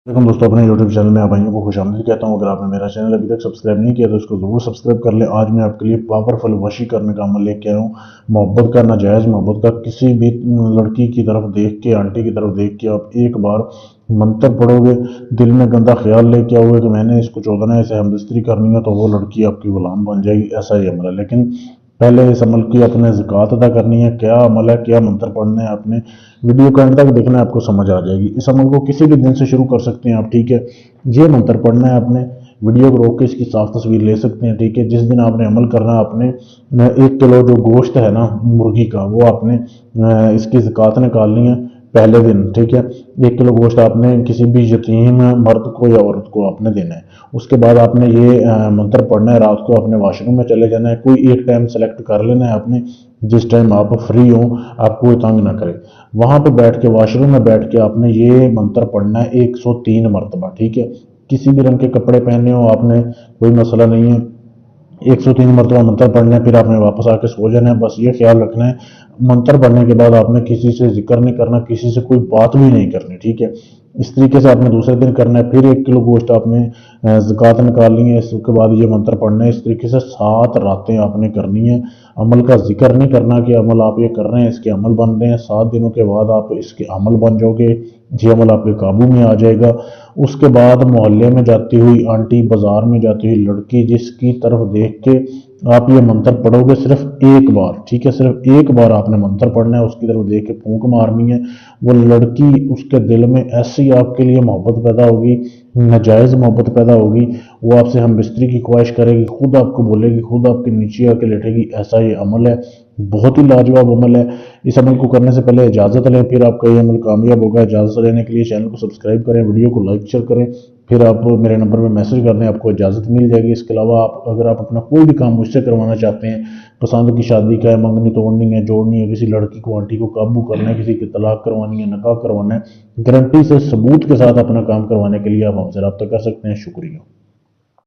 देखो दोस्तों, अपने YouTube चैनल में आप भाइयों को खुशामदीद कहता हूँ। अगर आपने मेरा चैनल अभी तक सब्सक्राइब नहीं किया तो इसको ज़रूर सब्सक्राइब कर ले। आज मैं आपके लिए पावरफुल वशी करने का अमल लेके आया हूँ। मोहब्बत का, नाजायज़ मोहब्बत का, किसी भी लड़की की तरफ देख के, आंटी की तरफ देख के आप एक बार मंत्र पढ़ोगे, दिल में गंदा ख्याल लेके आओगे कि मैंने इसको चौदना है, इसे हमदस्ती करनी है, तो वो लड़की आपकी गुलाम बन जाएगी। ऐसा ही अमल है। लेकिन पहले इस अमल की अपने ज़कात अदा करनी है। क्या अमल है, क्या मंत्र पढ़ना है, आपने वीडियो का एंड तक देखना है, आपको समझ आ जाएगी। इस अमल को किसी भी दिन से शुरू कर सकते हैं आप, ठीक है। ये मंत्र पढ़ना है आपने, वीडियो को रोक के इसकी साफ तस्वीर ले सकते हैं, ठीक है। जिस दिन आपने अमल करना है, आपने 1 किलो जो गोश्त है ना मुर्गी का, वो आपने इसकी ज़कात निकालनी है पहले दिन, ठीक है। 1 किलो गोश्त आपने किसी भी यतीम मर्द को या औरत को आपने देना है। उसके बाद आपने ये मंत्र पढ़ना है। रात को अपने वॉशरूम में चले जाना है। कोई एक टाइम सेलेक्ट कर लेना है आपने, जिस टाइम आप फ्री हो, आपको कोई तंग ना करे। वहां पे बैठ के, वॉशरूम में बैठ के आपने ये मंत्र पढ़ना है 103 मरतबा, ठीक है। किसी भी रंग के कपड़े पहने हो आपने, कोई मसला नहीं है। 103 मरतबा मंत्र पढ़ना है, फिर आपने वापस आके सो जाना है। बस ये ख्याल रखना है, मंत्र पढ़ने के बाद आपने किसी से जिक्र नहीं करना, किसी से कोई बात भी नहीं करनी, ठीक है। इस तरीके से आपने दूसरे दिन करना है। फिर 1 किलो गोश्त आपने ज़कात निकालनी है। इसके बाद ये मंत्र पढ़ना है। इस तरीके से 7 रातें आपने करनी है। अमल का जिक्र नहीं करना कि अमल आप ये कर रहे हैं, इसके अमल बन रहे हैं। 7 दिनों के बाद आप इसके अमल बन जाओगे, ये अमल आपके काबू में आ जाएगा। उसके बाद मोहल्ले में जाती हुई आंटी, बाजार में जाती हुई लड़की, जिसकी तरफ देख के आप ये मंत्र पढ़ोगे सिर्फ एक बार, ठीक है, सिर्फ एक बार आपने मंत्र पढ़ना है, उसकी तरफ देख के फूंक मारनी है। वो लड़की, उसके दिल में ऐसी आपके लिए मोहब्बत पैदा होगी, नाजायज़ मोहब्बत पैदा होगी। वो आपसे हम बिस्तरी की ख्वाहिश करेगी, खुद आपको बोलेगी, खुद आपके नीचे आके लेटेगी। ऐसा ये अमल है, बहुत ही लाजवाब अमल है। इस अमल को करने से पहले इजाज़त लें, फिर आपका ये अमल कामयाब होगा। इजाज़त लेने के लिए चैनल को सब्सक्राइब करें, वीडियो को लाइक शेयर करें, फिर आप मेरे नंबर पर मैसेज कर दें, आपको इजाज़त मिल जाएगी। इसके अलावा आप, अगर आप अपना कोई भी काम मुझसे करवाना चाहते हैं, पसंद की शादी का है, मंगनी तोड़नी है, जोड़नी है, किसी लड़की को, आंटी को काबू करना है, किसी की तलाक करवानी है, निकाह करवाना है, गारंटी से, सबूत के साथ अपना काम करवाने के लिए आप हमसे रब्ता कर सकते हैं। शुक्रिया।